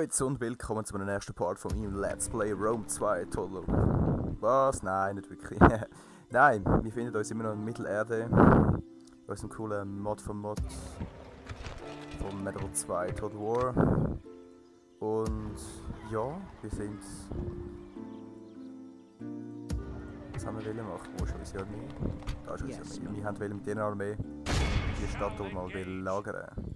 Leute und willkommen zu meinem ersten Part von meinem Let's Play Rome 2 Total. Was? Nein, nicht wirklich. Nein, wir finden uns immer noch in Mittelerde. In unserem coolen Mod von Medal 2 Total War. Und ja, wir sind... Was haben wir machen? Wo ist unsere Armee? Da ist unsere Armee. Wir wollten mit dieser Armee die Stadt mal lagern.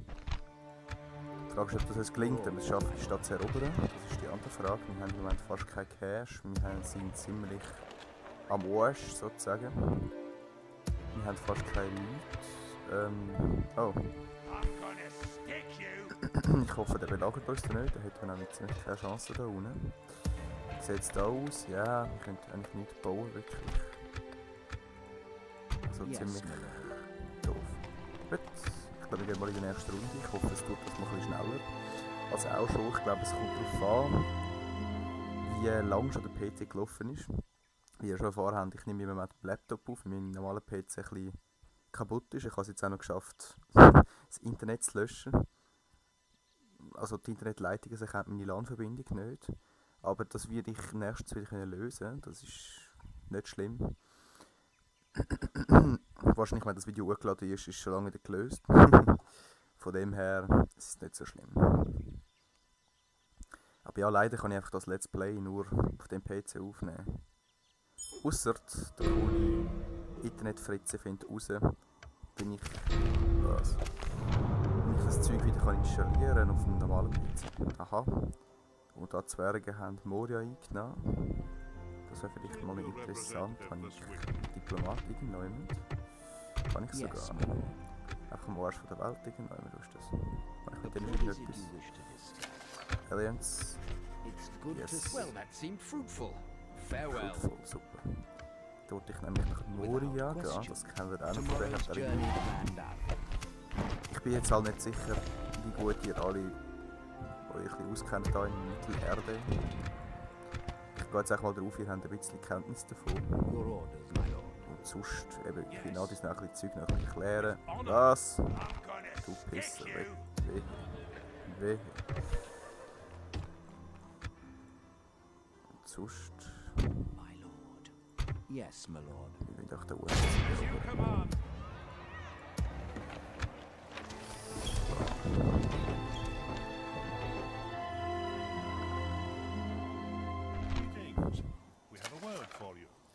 Die Frage ist, ob das uns gelingt, ob wir es schaffen, die Stadt zu erobern. Das ist die andere Frage. Wir haben im Moment fast keinen Cash. Wir sind ziemlich am Arsch, sozusagen. Wir haben fast keine Leute. Oh. Ich hoffe, der belagert uns da nicht. Da hätten wir nämlich ziemlich keine Chance da unten. Wie sieht es da aus? Ja, wir können eigentlich nichts bauen, wirklich. Also ziemlich doof. Gut. Ich glaube, wir gehen mal in die nächste Runde. Ich hoffe, es tut das mal ein bisschen schneller. Also auch schon, ich glaube, es kommt darauf an, wie lang schon der PC gelaufen ist. Wie ihr schon erfahren habt, ich nehme im Moment den Laptop auf, weil mein normaler PC ein bisschen kaputt ist. Ich habe es jetzt auch noch geschafft, das Internet zu löschen. Also die Internetleitung erkennt meine LAN-Verbindung nicht. Aber das werde ich nächstes wieder lösen. Das ist nicht schlimm. Wahrscheinlich, wenn das Video hochgeladen ist, ist es schon lange wieder gelöst. Von dem her ist es nicht so schlimm. Aber ja, leider kann ich einfach das Let's Play nur auf dem PC aufnehmen. Ausser der coole Internetfritze findet raus, wenn ich das Zeug wieder kann installieren auf einem normalen PC. Aha. Und da Zwerge haben Moria eingenommen. Das wäre vielleicht mal interessant. Habe ich Diplomat irgendjemand? Kann ich sogar. Einfach am Arsch von der Welt irgendjemand. Wo ist das? Kann ich mit denen irgendetwas? Alliance. Yes. Fruitful, super. Da wollte ich nämlich nach Moria gehen. Das kennen wir auch noch von der Herstellung. Ich bin jetzt halt nicht sicher, wie gut ihr alle euch ein bisschen auskennt hier in Mittelerde. Ich gehe jetzt auch mal drauf, ihr habt ein bisschen Kenntnis davon. Und sonst, eben, ich will alles noch ein bisschen Zeug noch erklären. Was? Du Pisser, wehe. Und sonst... Yes, my lord. Ich will doch da oben.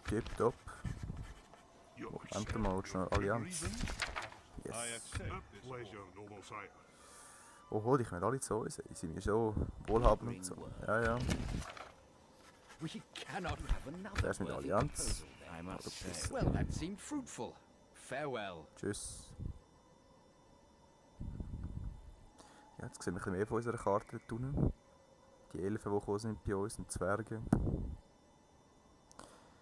Tipptopp. Moment mal, schon Allianz. Yes. Oho, die können alle zu uns. Die sind mir schon wohlhabend und so. Ja, ja. Der ist mit Allianz. Tschüss. Ja, jetzt sehen wir ein bisschen mehr von unserer Karte unten. Die Elfen, die gekommen sind bei uns, und Zwerge.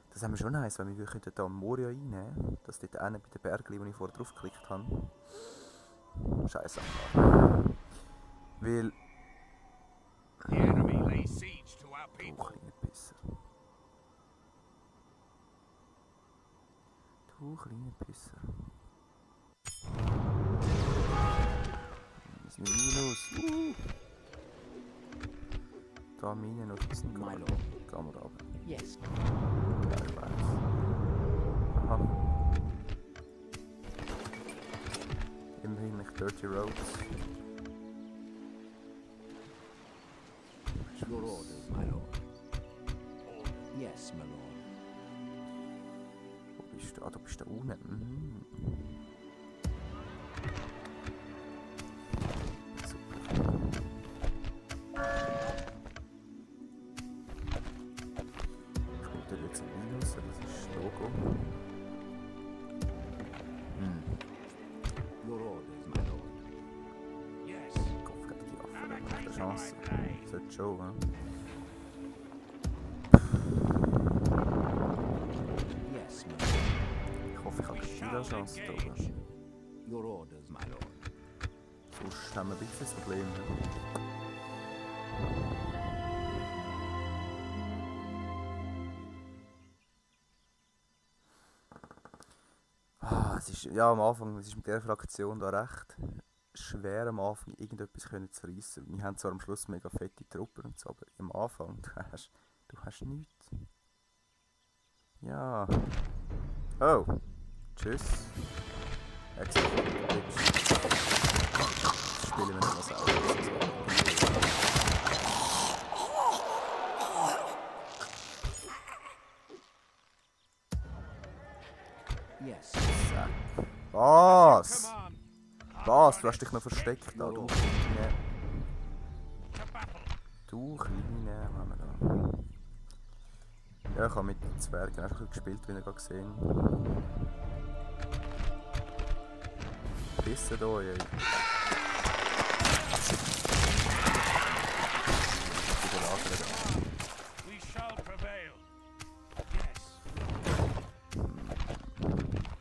Das haben wir schon nice, weil wir könnten hier Moria einnehmen. Das ist dort einer bei den Bergen, wo ich vorher drauf geklickt habe. Scheiße. Weil... Du kleine Pisser. Du kleine Pisser. Wir sind Minus. Da Minus ist ein Gehen wir runter. Yes. Ja, ich weiß. Aha. Immerhin nicht Dirty Roads. Your orders, my lord. Yes, my lord. Wo bist du? Ah, du bist da unten. Mhm. Super. Ich komme da jetzt ein Minus, das ist das Logo. Your orders, my lord. Yes. Kopf gegen die Waffe, da hat eine Chance. Sollte schon, ne? Yes, my lord. Ich hoffe, ich habe keine Chance da oben. Your orders, my lord. Sonst haben wir ein bisschen ein Problem. Ne? Es ist, ja, am Anfang, es ist mit der Fraktion da recht schwer am Anfang irgendetwas zu reissen. Wir haben zwar am Schluss mega fette Truppen und so, aber am Anfang, du hast nichts. Ja. Oh. Tschüss. Exit. Bitch. Jetzt spielen wir nicht mehr selber. Yes. Zack. Was? Was? Du hast dich noch versteckt da, du kleine... Du kleine... Was haben wir da? Ja, ich habe mit den Zwergen auch schon gespielt, wie ihr gerade gesehen. Bissen da, ey.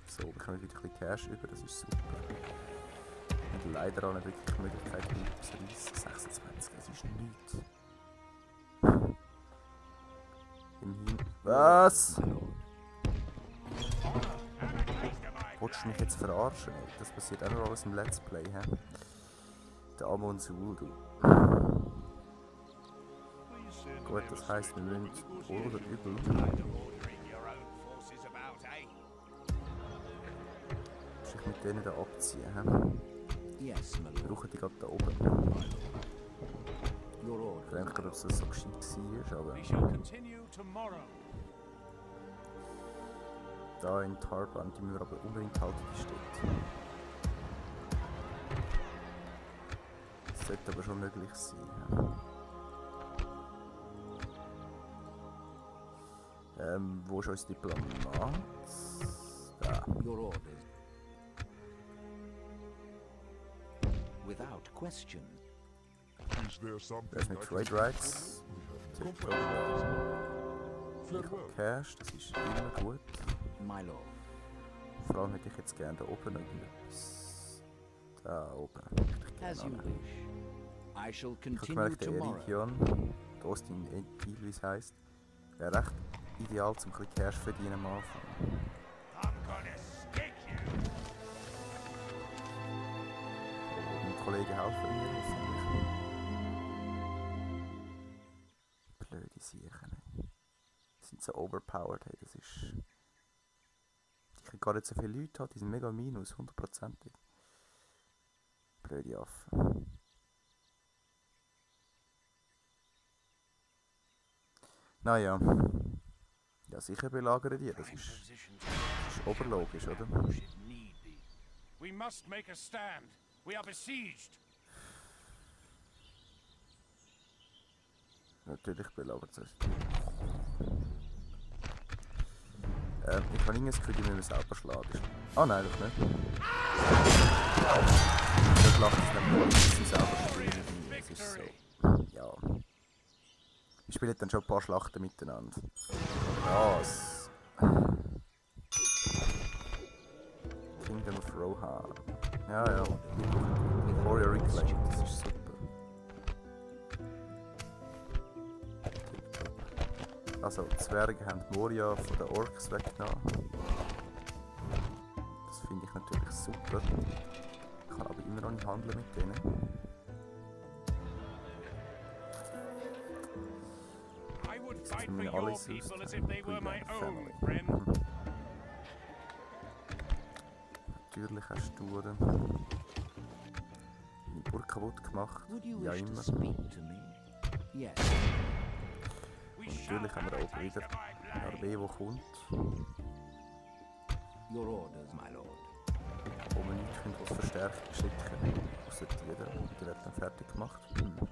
So, wir kommen wieder ein bisschen Cash über, das ist super. Und leider auch nicht wirklich die Möglichkeit, etwas zu reissen. 26, das ist nichts. Immerhin. Was? Wolltest du mich jetzt verarschen? Ey? Das passiert auch noch alles im Let's Play, hä? Der Amon Sul, du. Gut, das heisst, wir müssen wohl oder übel. Muss ich mit denen da abziehen, hä? Yes, my Wir lord. brauchen die gerade da oben. Your Ich order. weiß nicht, ob es so gescheit war, aber We shall continue tomorrow. da in Tarban, die müssen wir aber unbedingt halten, die steht. Das sollte aber schon möglich sein. Wo ist unser Diplomat? Da. Your orders. Without question. Is there something Wer ist mit I Trade can Rights? Farewell. Cash, das ist immer gut. My lord. Vor allem hätte ich jetzt gerne da oben noch irgendetwas. Da oben. As you wish. I shall Ich habe continue gemerkt, der tomorrow. Erigion, Austin Eel, wie es heisst, wäre recht ideal zum ein bisschen Cash verdienen am Anfang. I'm gonna stick you. Oh, mein Kollege helfen mir hoffentlich. Blöde Siechen, ey. Die sind so overpowered, hey, das ist... Ich kann gar nicht so viele Leute haben, die sind mega minus, 100%. Blöde Affen. Naja. Ja, sicher belagern die, das ist oberlogisch, oder? We must make a stand. We are besieged. Natürlich belagert es. Ich habe irgendwie das Gefühl, die müssen wir selber schlagen. Ah nein, doch nicht. Das lacht es dann nur, dass sie selber spielen. Das ist so. Ja. Wir spielen dann schon ein paar Schlachten miteinander. Was? Kingdom of Rohan. Ja, ja. Warrior Reclaim, das ist super. Also, die Zwerge haben die Moria von den Orks weggenommen. Das finde ich natürlich super. Ich kann aber immer noch nicht handeln mit denen. I would Jetzt fight sind for wir your alle aus people as if they were my der own, Family. friend. Natürlich hast du meine Burg kaputt gemacht. Would you Ja, wish to immer. speak to me? Yes. We Und shall natürlich haben wir have a auch wieder taste of my eine blade. Armee, die kommt, Your orders, my lord. wo wir nicht können als Verstärkung schicken. Außer die da. Die wird dann fertig gemacht. Und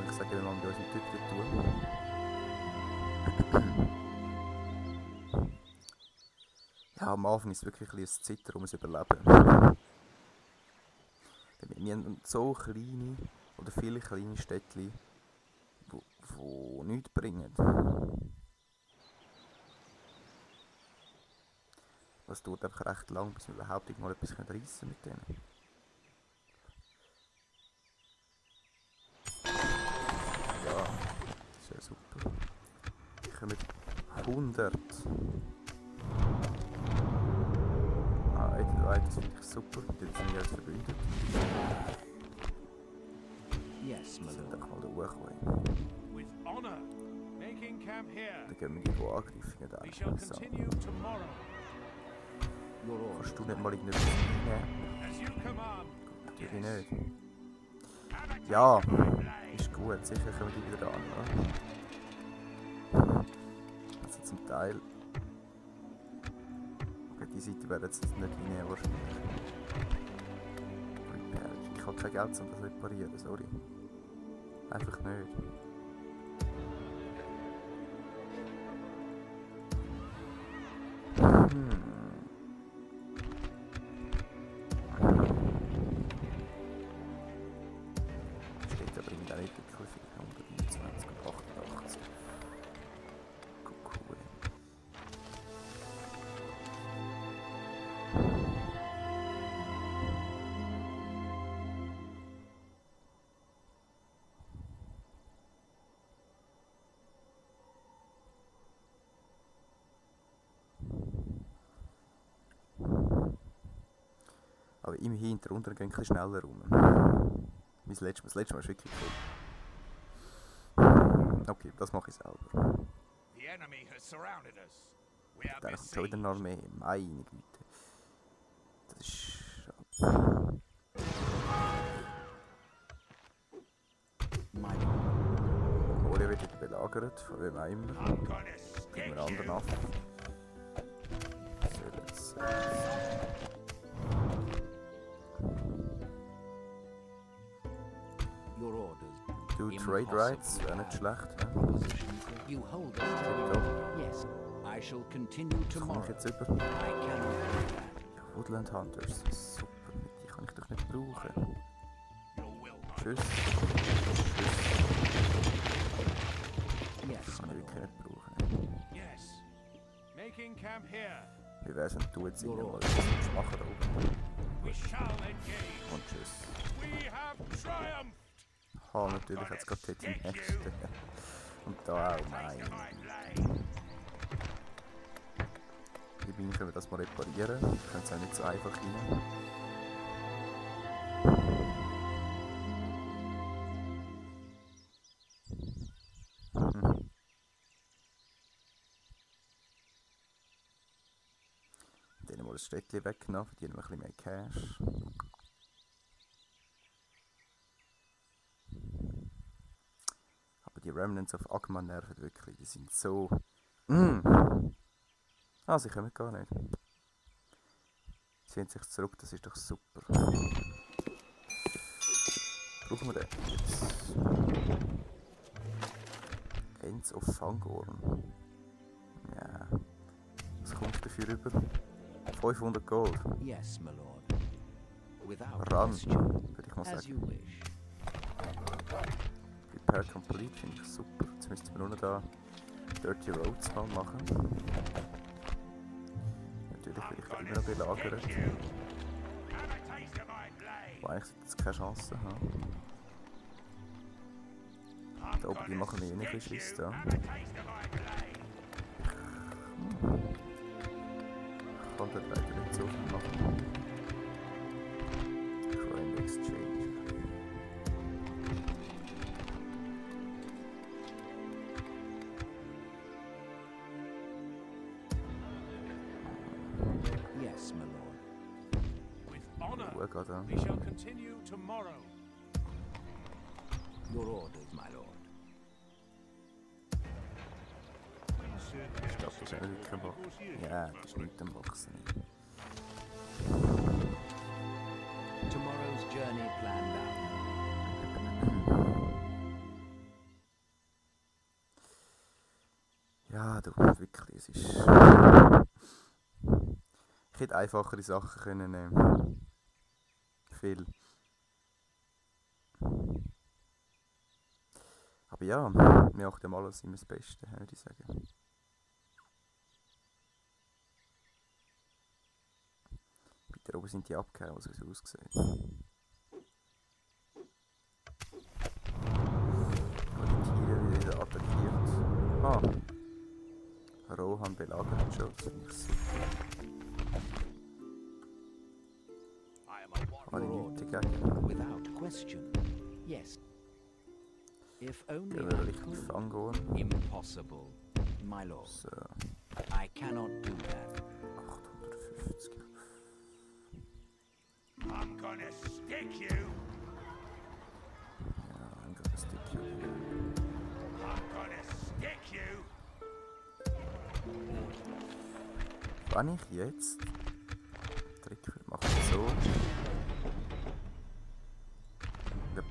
ich sage, wir wollen bei unseren Typen tun. Ja, am Anfang ist es wirklich ein bisschen ein Zittern ums Überleben. Wir haben so kleine oder viele kleine Städtchen, die nichts bringen. Es dauert einfach recht lang, bis wir überhaupt mal etwas reissen können mit denen. Ja, das ist ja super. Ich komme mit 100. Ah, Right, das finde ich super. Dort sind wir jetzt verbündet. Yes, my Wir sind lord. doch mal da hochkommen. With honor, making camp here. Dann gehen wir irgendwo angreifen. We shall continue tomorrow. Your Kannst du orders. nicht mal irgendetwas reinnehmen? As you command. Natürlich nicht. Ja, ist gut. Sicher kommen die wieder an, oder? Also zum Teil... Okay, die Seite werden jetzt nicht reinnehmen wahrscheinlich. Repair. Ich habe kein Geld, um das zu reparieren, sorry. Einfach nicht. Steht aber in der Entwicklung 129 und 88. Cool. Aber immerhin, der Untergang ein bisschen schneller rum. Das letzte Mal ist wirklich cool. Okay, das mache ich selber. The enemy has surrounded us. We are Dann kommt schon wieder eine Armee. Meine Güte. Das ist... My lord. Moria wird wieder belagert, von wem auch immer. I'm gonna Geben wir stick einen anderen you. ab. So, jetzt... Your orders. Du Trade Rights, wäre nicht schlecht. Ne? Proposition. You hold us. Ja, Yes. I shall continue komme ich tomorrow. jetzt über. I cannot do that. Ja, Woodland Hunters, super. Die kann ich doch nicht brauchen. Your will not. Tschüss. Die Yes, kann my ich wirklich lord. nicht brauchen. Yes. Making camp here. Wie wär's, wenn du jetzt Ja. mal was machen da oben? We shall engage. Und tschüss. We have triumphed. Ha, natürlich hat es gerade dort im nächsten. Und da auch, nein. My blade. Immerhin können wir das mal reparieren. Wir können es auch nicht so einfach rein. Dann mal das Städtchen weggenommen, verdienen wir ein bisschen mehr Cash. Aber die Remnants of Agma nerven wirklich, die sind so... Ah, sie kommen gar nicht. Sie ziehen sich zurück, das ist doch super. Brauchen wir den jetzt? Ends of Fangorn. Ja. Was kommst du dafür über? 500 Gold. Yes, my lord. Without Run, question. würde ich mal As you sagen. wish. Repair Complete finde ich super. Jetzt müssten wir nur noch da Dirty Roads mal machen. Natürlich bin ich immer noch belagert. Have a taste of my blade. Aber eigentlich sollte es keine Chance haben. Da oben, die machen mir eh nicht viel Schiss da. Have a taste of my blade. Ich kann dort leider nicht so viel machen. Crime Exchange. Yes, my lord. With honor. Ruhe gerade an. We shall continue tomorrow. Your orders, my lord. Ich glaube, das ist nicht wirklich am Wachsen. Ja, das ist nicht am Wachsen. Tomorrow's journey planned out. Ja, du, wirklich, es ist... Ich hätte einfachere Sachen können nehmen. Viel. Aber ja, wir achten mal alles immer das Beste, würde ich sagen. Bei der oben sind die abgehauen, so wie es aussieht. Und die Tiere wieder attackiert. Ah. Rohan belagert schon, das finde ich super. Habe ich Lord, nichts dagegen. without question. Yes. If only Gehen wir I Richtung could. Fangorn. Impossible, my lord. So, I cannot do that. 850. I'm gonna stick you. Ja, ein gutes Stückchen hier. I'm gonna stick you. Wenn ich jetzt Trick will machen, so. Yep.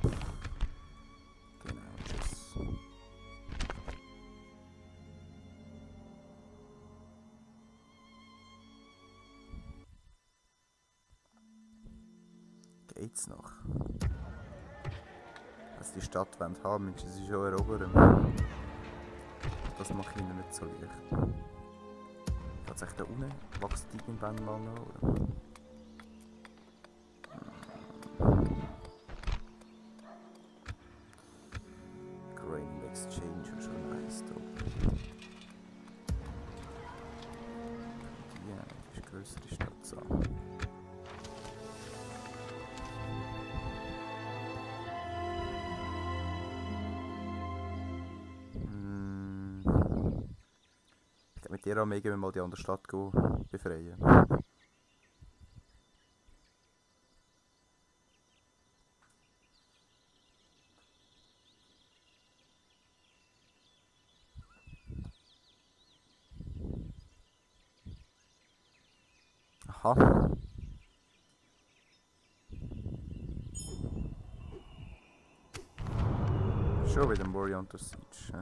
Genau, tschüss. Geht's noch? Dass die Stadt wollen haben, müssen sie schon erobern. Das mache ich ihnen nicht so leicht. Tatsächlich da unten wächst irgendwann mal noch, oder? Grain Exchange ist schon nice da. Ja, das ist eine größere Stadt so. Mit der Armee gehen wir mal die andere Stadt befreien. Aha. Schon wieder Morion unter Siege.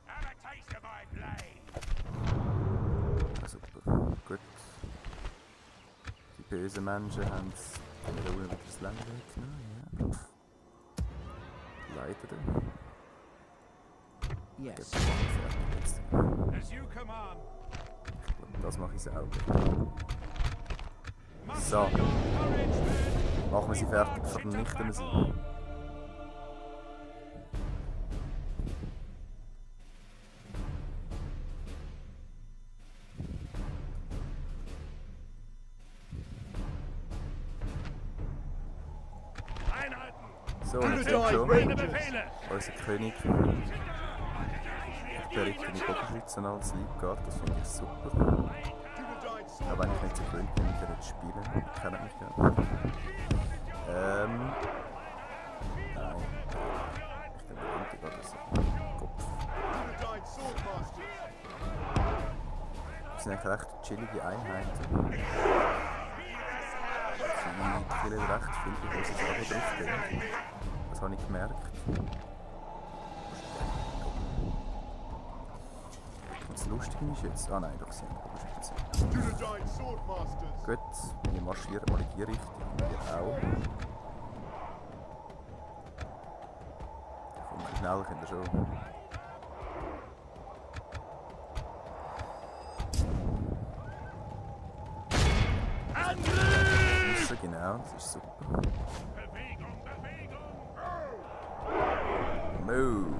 Have a taste of my blade. Ja, super. Gut. Die bösen Menschen haben den Ruhen wieder das Land weggenommen. Ja. Leider. Yes. Das mache ich fertig jetzt. As you command. Das mache ich selber. Muster So. your courage, men. Machen wir sie We fertig, march into vernichten wir sie. battle. Einheiten. So, und jetzt Meine schon Befehle. unser König. Ich berichte die Bogenschützen als Liebgard, das finde ich super. Auch wenn ich nicht so gewöhnt bin, mit ihr zu spielen. Ihr kennt mich ja. Nein. Ich denke, ich gerade so. Kopf. Das sind eigentlich recht chillige Einheiten. Sie killen recht viel, bevor sie selber draufgehen. Das habe ich gemerkt. Und das Lustige ist jetzt... Ah nein, doch, sie haben Bogenschützen. Gut, wir marschieren mal in die Richtung. Wir auch. Da kommt ein schnell, könnt ihr schon. Angriff! Genau, das ist super. Bewegung, Bewegung. Move!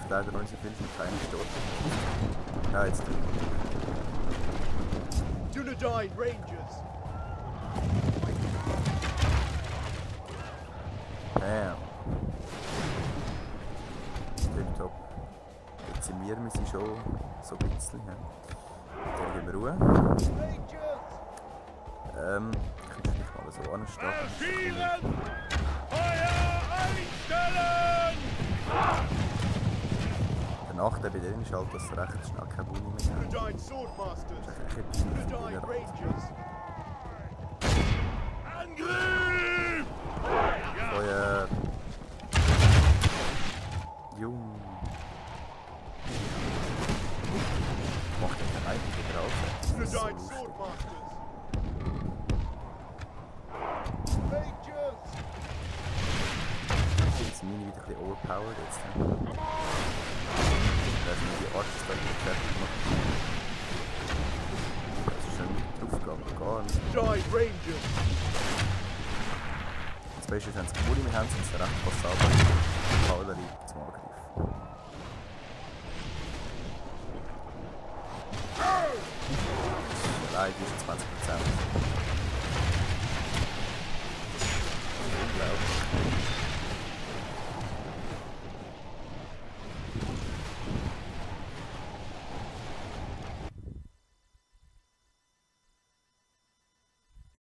Ich leider noch nicht so viel von kleinen Storchen. Ja, jetzt. Dunedain Rangers. Bam! Tipptopp. Dezimieren wir sie schon so ein bisschen. Ja. Dann geben wir Ruhe. Ich könnte vielleicht mal so anstehen. Marschieren! Feuer einstellen! Der Nachteil bei denen ist halt, dass sie recht schnell keine Buni mehr haben. Dunedain Swordmasters. Das ist echt ein bisschen Dunedain Rangers. Angriff! Feuer! Jung! Macht den Reiten wieder auf. Das ist so Dunedain lustig. Swordmasters. Rangers. Jetzt sind meine wieder ein bisschen overpowered jetzt. Ich weiß nicht, wie Arches da nicht fertig macht. Das ist schon nicht draufgegangen, gar nicht. Dunedain Rangers. Das Beste ist, wenn sie keine Muni mehr haben, sind sie recht passabel. Kavallerie zum Angriff. Nein, die ist 20%.